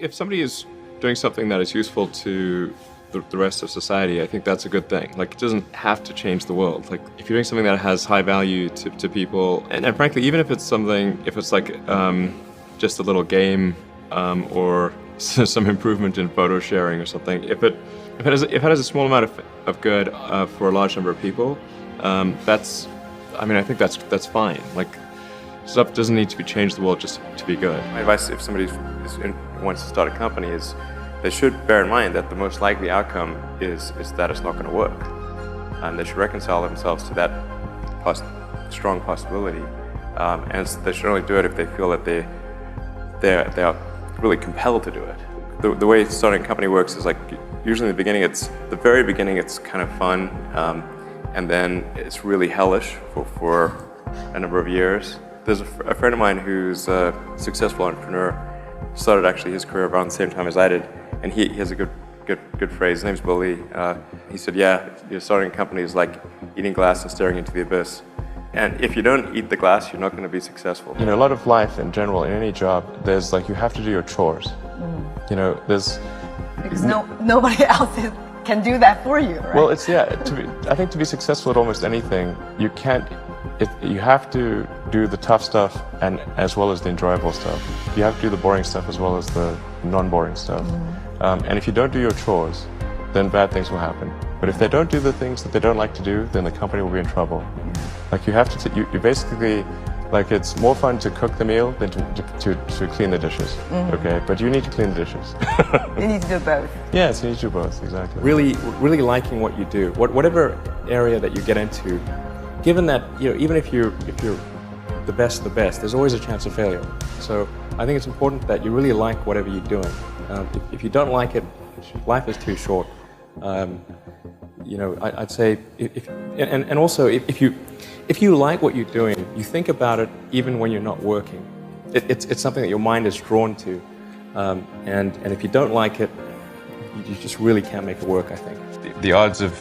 if somebody is doing something that is useful to the rest of society, I think that's a good thing. Like, it doesn't have to change the world. Like, if you're doing something that has high value to people, and frankly, even if it's something, if it's like just a little game or some improvement in photo sharing or something, if it has a small amount of good for a large number of people, I think that's fine. Like, stuff doesn't need to change the world just to be good. My advice, if somebody wants to start a company, is they should bear in mind that the most likely outcome is that it's not going to work, and they should reconcile themselves to that strong possibility. And they should only do it if they feel that they are really compelled to do it. The way starting a company works is, like, usually in the very beginning it's kind of fun, and then it's really hellish for a number of years. There's a friend of mine who's a successful entrepreneur, started actually his career around the same time as I did, and he has a good phrase. His name's Billy. He said, "Yeah, starting a company is like eating glass and staring into the abyss. And if you don't eat the glass, you're not going to be successful." A lot of life in general, in any job, there's like, you have to do your chores. There's... Because nobody else can do that for you, right? Well, I think to be successful at almost anything, you have to do the tough stuff and as well as the enjoyable stuff. You have to do the boring stuff as well as the non-boring stuff. And if you don't do your chores, then bad things will happen. But if they don't do the things that they don't like to do, then the company will be in trouble. Like, you have to, you basically, like, it's more fun to cook the meal than to clean the dishes. Okay, but you need to clean the dishes. You need to do both. Yes, you need to do both, exactly. Really liking what you do, whatever area that you get into, given that, even if you're the best, there's always a chance of failure. So I think it's important that you really like whatever you're doing. If you don't like it, life is too short. I'd say, if you like what you're doing, you think about it even when you're not working. It's something that your mind is drawn to, and if you don't like it, you just really can't make it work, I think. The odds of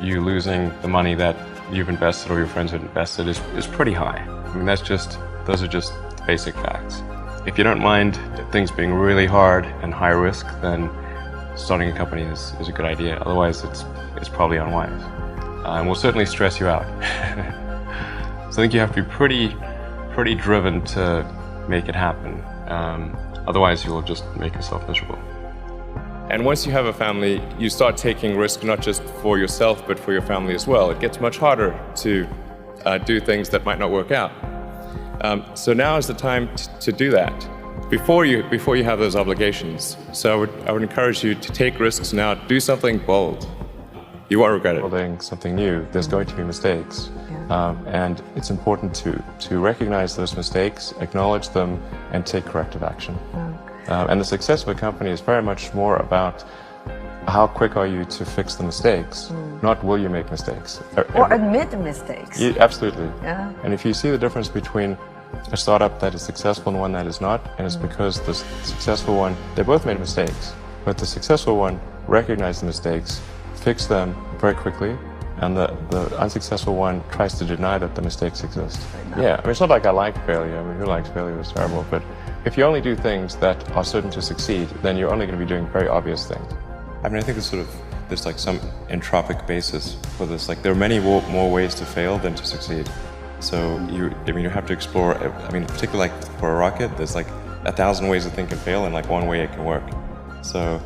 you losing the money that you've invested or your friends have invested is pretty high. I mean, those are just basic facts. If you don't mind things being really hard and high risk, then starting a company is a good idea. Otherwise, it's probably unwise, and will certainly stress you out. So I think you have to be pretty driven to make it happen. Otherwise, you'll just make yourself miserable. And once you have a family, you start taking risks not just for yourself, but for your family as well. It gets much harder to do things that might not work out. So now is the time to do that before you have those obligations. So I would encourage you to take risks now. Do something bold. You won't regret it. Building something new, there's going to be mistakes. And it's important to recognize those mistakes, acknowledge them, and take corrective action. And the success of a company is very much more about how quick are you to fix the mistakes, not will you make mistakes. Or admit mistakes. Absolutely. Yeah. And if you see the difference between a startup that is successful and one that is not, and it's because the successful one, they both made mistakes, but the successful one recognized the mistakes, fixed them very quickly, and the unsuccessful one tries to deny that the mistakes exist. Yeah, I mean, it's not like I like failure. I mean, who likes failure? It's terrible. But if you only do things that are certain to succeed, then you're only going to be doing very obvious things. I mean, I think there's like some entropic basis for this. Like, there are many more ways to fail than to succeed. So you have to explore. I mean, particularly like for a rocket, there's like 1,000 ways a thing can fail, and like one way it can work. So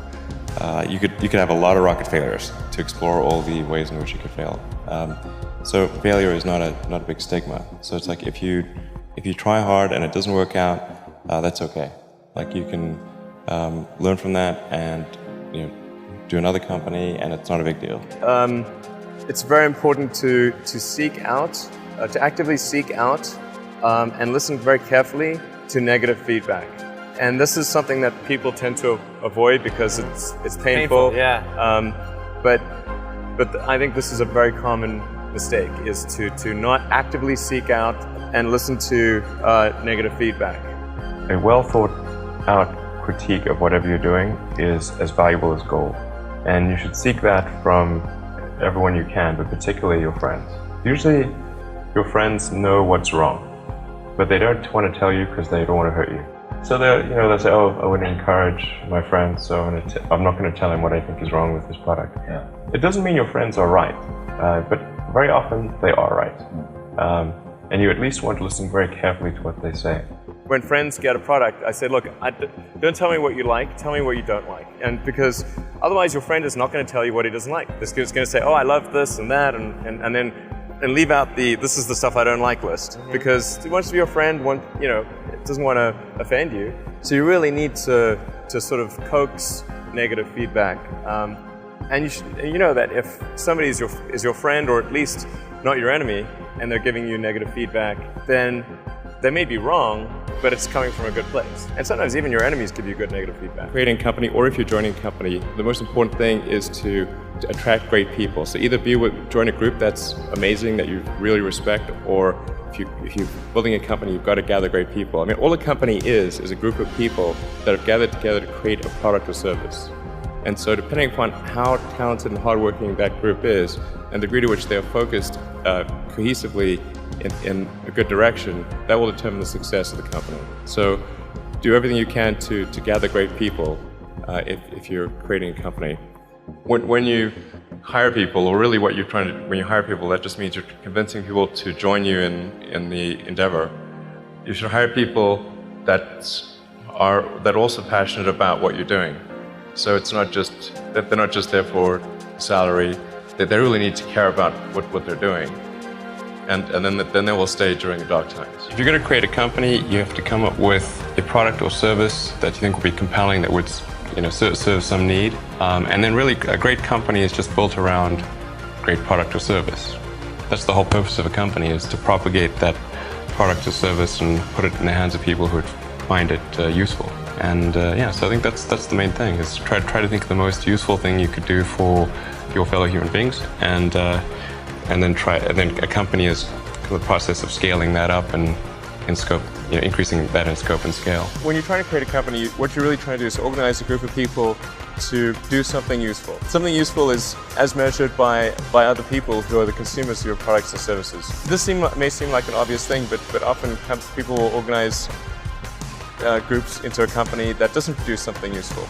you could have a lot of rocket failures to explore all the ways in which you could fail. So failure is not a big stigma. So it's like if you try hard and it doesn't work out, that's okay. Like, you can learn from that and do another company, and it's not a big deal. It's very important to seek out, to actively seek out and listen very carefully to negative feedback. And this is something that people tend to avoid because it's painful. Yeah. But I think this is a very common mistake, is to not actively seek out and listen to negative feedback. A well thought out critique of whatever you're doing is as valuable as gold. And you should seek that from everyone you can, but particularly your friends. Usually your friends know what's wrong, but they don't want to tell you because they don't want to hurt you. So they'll say, oh, I wouldn't encourage my friend, so I'm not going to tell him what I think is wrong with this product. Yeah. It doesn't mean your friends are right, but very often they are right. And you at least want to listen very carefully to what they say. When friends get a product, I say, look, don't tell me what you like, tell me what you don't like. And because otherwise your friend is not going to tell you what he doesn't like. This kid's going to say, oh, I love this and that, and then leave out the this is the stuff I don't like list. Because he wants to be your friend, it doesn't want to offend you. So you really need to sort of coax negative feedback. And you know that if somebody is your friend, or at least not your enemy, and they're giving you negative feedback, then they may be wrong, but it's coming from a good place. And sometimes even your enemies give you good negative feedback. Creating a company, or if you're joining a company, the most important thing is to attract great people. So either join a group that's amazing, that you really respect, or if you're building a company, you've got to gather great people. I mean, all a company is a group of people that have gathered together to create a product or service. And so depending upon how talented and hardworking that group is, and the degree to which they are focused cohesively in a good direction, that will determine the success of the company. So do everything you can to gather great people if you're creating a company. When you hire people, or really what you're trying to, when you hire people, that just means you're convincing people to join you in the endeavor. You should hire people that are also passionate about what you're doing. So it's not just that they're not just there for salary, that they really need to care about what they're doing. And then they will stay during the dark times. If you're going to create a company, you have to come up with a product or service that you think will be compelling, that would serve some need. And then really a great company is just built around great product or service. That's the whole purpose of a company, is to propagate that product or service and put it in the hands of people who would find it useful. And so I think that's the main thing, is try to think of the most useful thing you could do for your fellow human beings, and then a company is the process of scaling that up and in scope, increasing that in scope and scale. When you're trying to create a company, what you're really trying to do is organize a group of people to do something useful. Something useful is as measured by other people who are the consumers of your products and services. This may seem like an obvious thing, but often people will organize groups into a company that doesn't produce something useful.